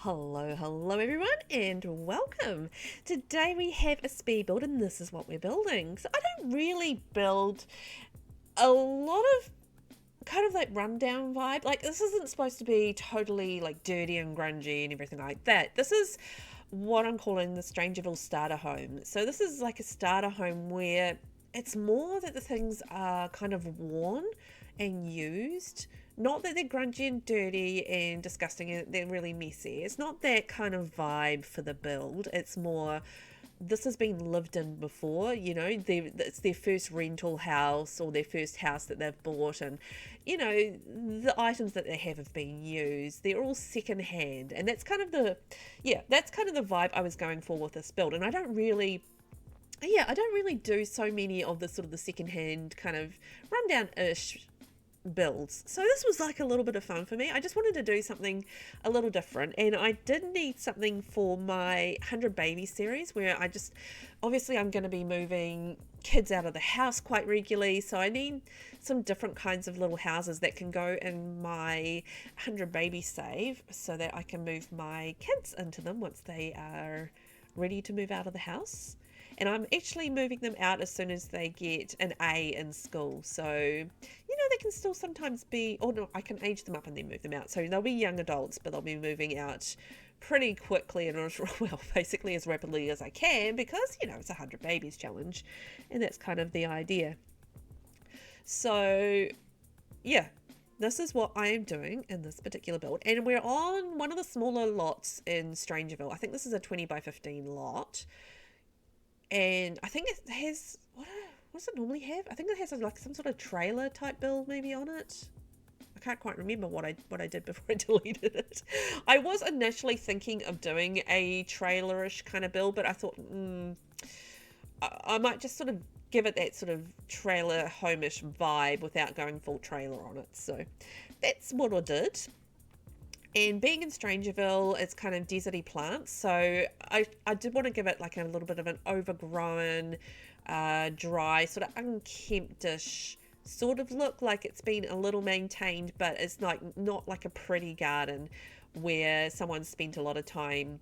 Hello everyone and welcome. Today we have a speed build and this is what we're building. So I don't really build a lot of kind of like rundown vibe. Like this isn't supposed to be totally like dirty and grungy and everything like that. This is what I'm calling the Strangerville starter home. So this is like a starter home where it's more that the things are kind of worn and used. Not that they're grungy and dirty and disgusting and they're really messy. It's not that kind of vibe for the build. It's more this has been lived in before, it's their first rental house or their first house that they've bought, and the items that they have been used. They're all second hand, and that's kind of the vibe I was going for with this build. And I don't really do so many of the sort of the second hand kind of rundown-ish builds. So this was like a little bit of fun for me. I just wanted to do something a little different, and I did need something for my 100 Baby series where obviously I'm going to be moving kids out of the house quite regularly, so I need some different kinds of little houses that can go in my 100 Baby save so that I can move my kids into them once they are ready to move out of the house. And I'm actually moving them out as soon as they get an A in school. So, they can still sometimes be, or no, I can age them up and then move them out. So they'll be young adults, but they'll be moving out pretty quickly and, well, basically as rapidly as I can because, it's a 100 Babies challenge. And that's kind of the idea. So, yeah. This is what I am doing in this particular build. And we're on one of the smaller lots in Strangerville. I think this is a 20 by 15 lot. And I think it has, what does it normally have? I think it has like some sort of trailer type build maybe on it. I can't quite remember what I did before I deleted it. I was initially thinking of doing a trailerish kind of build, but I thought I might just sort of give it that sort of trailer home-ish vibe without going full trailer on it. So that's what I did. And being in Strangerville, it's kind of deserty plants, so I did want to give it like a little bit of an overgrown, dry, sort of unkempt-ish sort of look, like it's been a little maintained, but it's like not like a pretty garden where someone's spent a lot of time,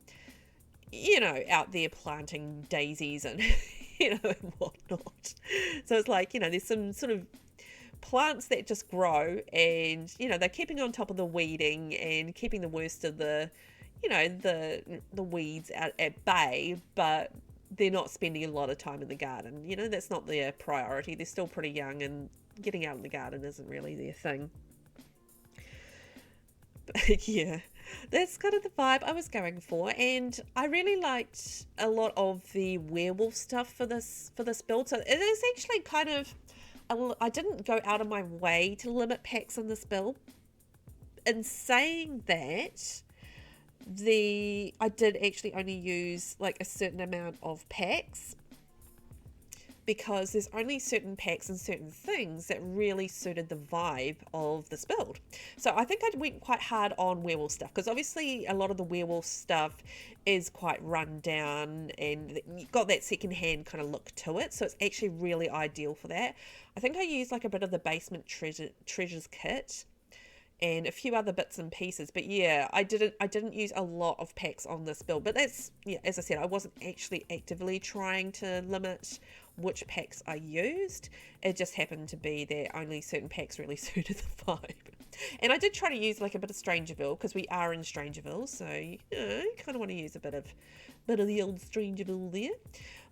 out there planting daisies and, and whatnot. So it's like, there's some sort of plants that just grow and they're keeping on top of the weeding and keeping the worst of the the weeds at bay, but they're not spending a lot of time in the garden. That's not their priority. They're still pretty young and getting out in the garden isn't really their thing. But yeah, that's kind of the vibe I was going for, and I really liked a lot of the werewolf stuff for this build. So it is actually kind of, I didn't go out of my way to limit packs in this build. In saying that, I did actually only use like a certain amount of packs because there's only certain packs and certain things that really suited the vibe of this build. So I think I went quite hard on werewolf stuff because obviously a lot of the werewolf stuff is quite run down and you've got that secondhand kind of look to it. So it's actually really ideal for that. I think I used like a bit of the basement treasures kit and a few other bits and pieces, but yeah, I didn't use a lot of packs on this build, but that's, yeah, as I said, I wasn't actually actively trying to limit which packs I used. It just happened to be that only certain packs really suited the vibe. And I did try to use like a bit of Strangerville because we are in Strangerville, so you kind of want to use a bit of the old Strangerville there.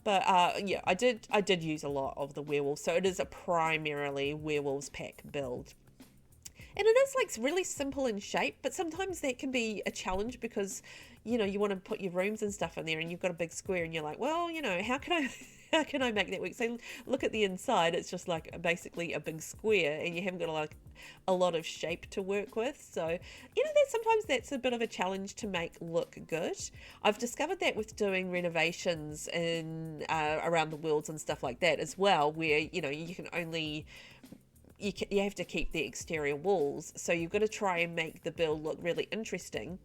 But yeah, I did use a lot of the werewolves, so it is a primarily werewolves pack build. And it is like really simple in shape, but sometimes that can be a challenge because, you want to put your rooms and stuff in there and you've got a big square and you're like, well, how can I make that work? So look at the inside, it's just like basically a big square and you haven't got like a lot of shape to work with. So, sometimes that's a bit of a challenge to make look good. I've discovered that with doing renovations in around the worlds and stuff like that as well, where, you can only... You have to keep the exterior walls, so you've got to try and make the build look really interesting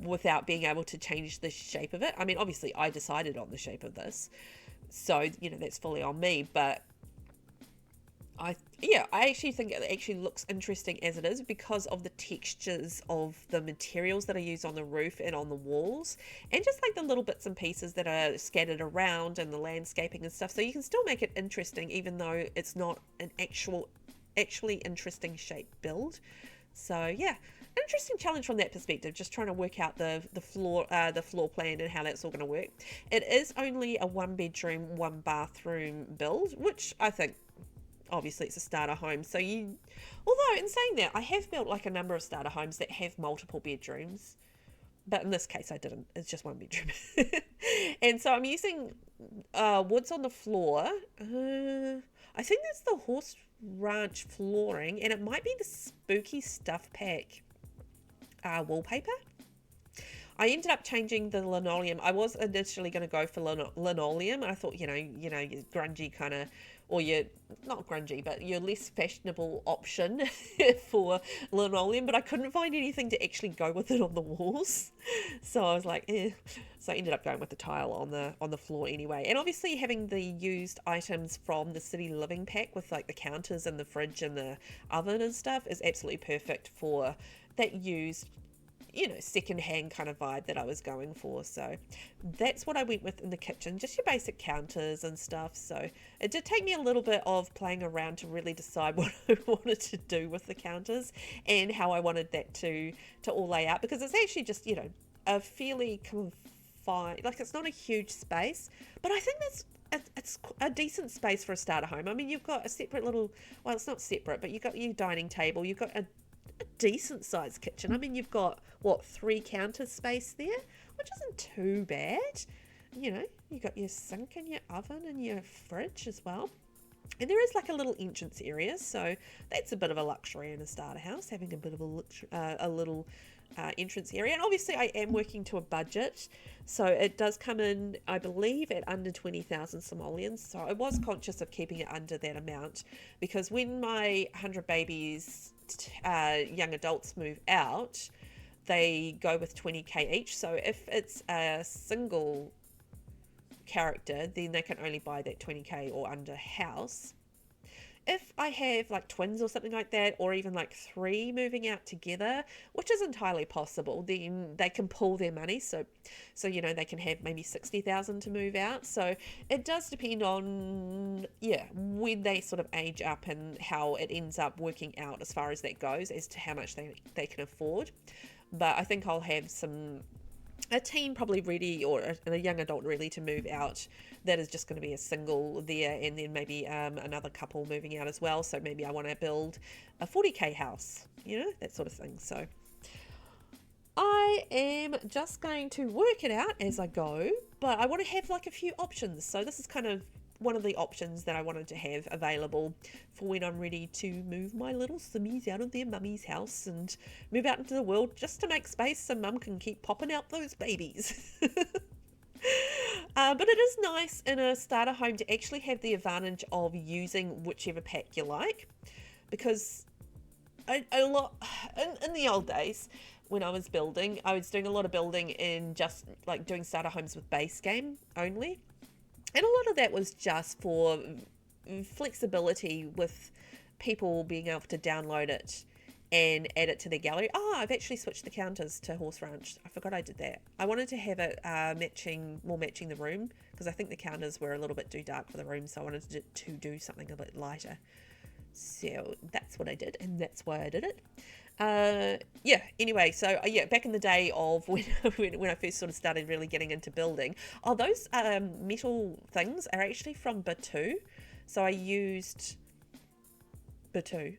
without being able to change the shape of it. I mean, obviously I decided on the shape of this, so that's fully on me, but I actually think it actually looks interesting as it is because of the textures of the materials that are used on the roof and on the walls, and just like the little bits and pieces that are scattered around and the landscaping and stuff. So you can still make it interesting even though it's not an actually interesting shape build. So yeah, an interesting challenge from that perspective, just trying to work out the floor plan and how that's all going to work. It is only a 1 bedroom, 1 bathroom build, which I think obviously it's a starter home. So although in saying that, I have built like a number of starter homes that have multiple bedrooms, but in this case I didn't. It's just 1 bedroom. And so I'm using woods on the floor. I think that's the Horse Ranch flooring, and it might be the Spooky Stuff Pack wallpaper. I ended up changing the linoleum. I was initially going to go for linoleum. I thought, your grungy kind of, or your, not grungy, but your less fashionable option for linoleum, but I couldn't find anything to actually go with it on the walls. So I was like, eh. So I ended up going with the tile on the floor anyway. And obviously having the used items from the City Living pack with like the counters and the fridge and the oven and stuff is absolutely perfect for that used, secondhand kind of vibe that I was going for. So that's what I went with in the kitchen, just your basic counters and stuff. So it did take me a little bit of playing around to really decide what I wanted to do with the counters and how I wanted that to all lay out, because it's actually just, a fairly confined, like it's not a huge space, but I think it's a decent space for a starter home. I mean, you've got a separate little, well, it's not separate, but you've got your dining table, you've got a decent sized kitchen. I mean, you've got 3 counters space there, which isn't too bad. You've got your sink and your oven and your fridge as well. And there is like a little entrance area, so that's a bit of a luxury in a starter house, having a bit of a little entrance area. And obviously I am working to a budget, so it does come in, I believe, at under 20,000 simoleons. So I was conscious of keeping it under that amount, because when my 100 babies young adults move out, they go with 20k each. So if it's a single character, then they can only buy that 20k or under house. If I have like twins or something like that, or even like 3 moving out together, which is entirely possible, then they can pool their money. So they can have maybe 60,000 to move out. So it does depend on, when they sort of age up and how it ends up working out as far as that goes, as to how much they can afford. But I think I'll have a teen probably ready, or a young adult ready to move out, that is just going to be a single there, and then maybe another couple moving out as well. So maybe I want to build a 40k house, that sort of thing. So I am just going to work it out as I go, but I want to have like a few options. So this is kind of one of the options that I wanted to have available for when I'm ready to move my little simmies out of their mummy's house and move out into the world, just to make space so mum can keep popping out those babies. But it is nice in a starter home to actually have the advantage of using whichever pack you like, because a lot in the old days when I was building, I was doing a lot of building in just like doing starter homes with base game only. And a lot of that was just for flexibility with people being able to download it and add it to their gallery. Oh, I've actually switched the counters to Horse Ranch. I forgot I did that. I wanted to have it matching the room, because I think the counters were a little bit too dark for the room, so I wanted to do something a bit lighter. So that's what I did, and that's why I did it. Anyway, so back in the day of when I first sort of started really getting into building, those metal things are actually from Batu. So I used Batu.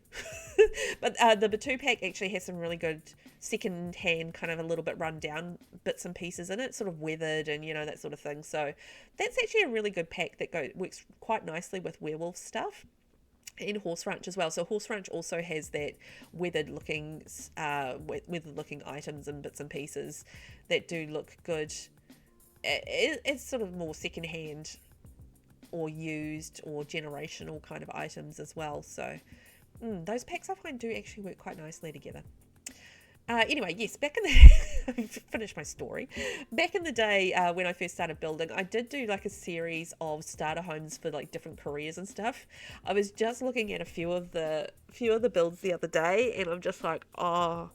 But the Batu pack actually has some really good second-hand, kind of a little bit run-down bits and pieces in it, sort of weathered and, that sort of thing. So that's actually a really good pack that works quite nicely with werewolf stuff. In Horse Ranch as well. So Horse Ranch also has that weathered looking items and bits and pieces that do look good. It's sort of more secondhand or used or generational kind of items as well. So those packs I find do actually work quite nicely together. Anyway, yes, back in the finish my story. Back in the day, when I first started building, I did do like a series of starter homes for like different careers and stuff. I was just looking at a few of the builds the other day, and I'm just like, oh,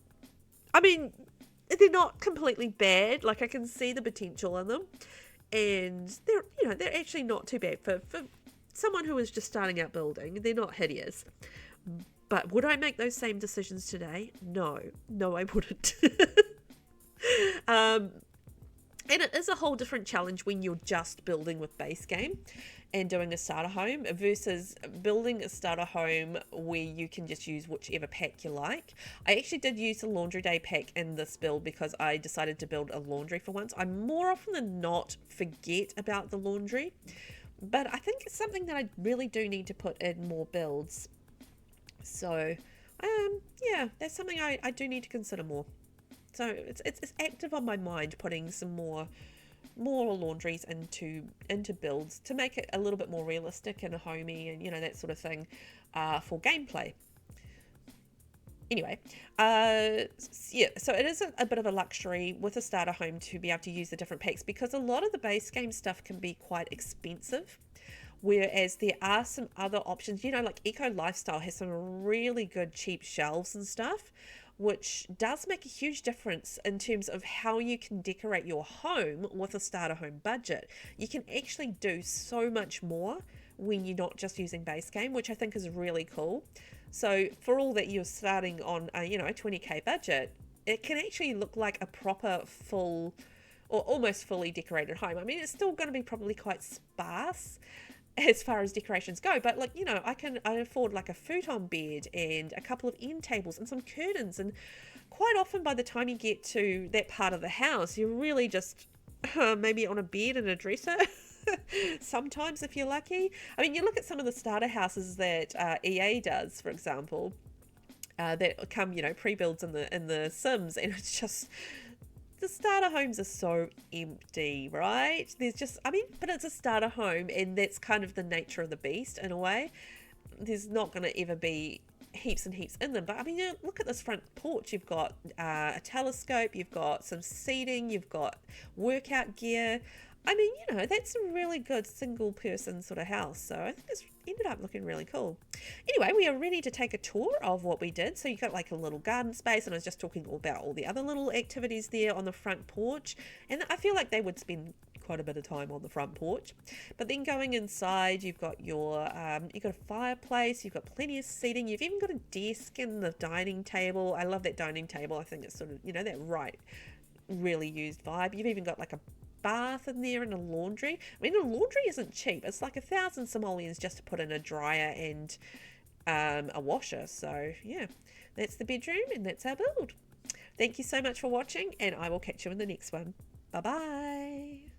I mean, they're not completely bad. Like I can see the potential in them, and they're actually not too bad for someone who is just starting out building. They're not hideous. But would I make those same decisions today? No. No, I wouldn't. And it is a whole different challenge when you're just building with base game and doing a starter home versus building a starter home where you can just use whichever pack you like. I actually did use the laundry day pack in this build because I decided to build a laundry for once. I more often than not forget about the laundry, but I think it's something that I really do need to put in more builds. So, yeah, that's something I do need to consider more. So it's active on my mind, putting some more laundries into builds to make it a little bit more realistic and homey and that sort of thing for gameplay. Anyway, yeah, so it is a bit of a luxury with a starter home to be able to use the different packs because a lot of the base game stuff can be quite expensive. Whereas there are some other options, like Eco Lifestyle has some really good cheap shelves and stuff, which does make a huge difference in terms of how you can decorate your home with a starter home budget. You can actually do so much more when you're not just using base game, which I think is really cool. So for all that you're starting on a 20k budget, it can actually look like a proper full or almost fully decorated home. I mean, it's still going to be probably quite sparse as far as decorations go, but I afford like a futon bed and a couple of end tables and some curtains, and quite often by the time you get to that part of the house you're really just maybe on a bed and a dresser. Sometimes if you're lucky. I mean, you look at some of the starter houses that EA does, for example, that come pre-builds in the Sims, and it's just the starter homes are so empty, right? But it's a starter home, and that's kind of the nature of the beast in a way. There's not going to ever be heaps and heaps in them. But I mean, look at this front porch. You've got a telescope, you've got some seating, you've got workout gear. I mean, that's a really good single person sort of house. So I think it's ended up looking really cool. Anyway, we are ready to take a tour of what we did. So you got like a little garden space, and I was just talking about all the other little activities there on the front porch. And I feel like they would spend quite a bit of time on the front porch. But then going inside, you've got you've got a fireplace, you've got plenty of seating, you've even got a desk and the dining table. I love that dining table. I think it's sort of, that right, really used vibe. You've even got like a bath in there and a laundry. I mean, a laundry isn't cheap. It's like 1,000 simoleons just to put in a dryer and a washer. So yeah, that's the bedroom and that's our build. Thank you so much for watching, and I will catch you in the next one. Bye bye.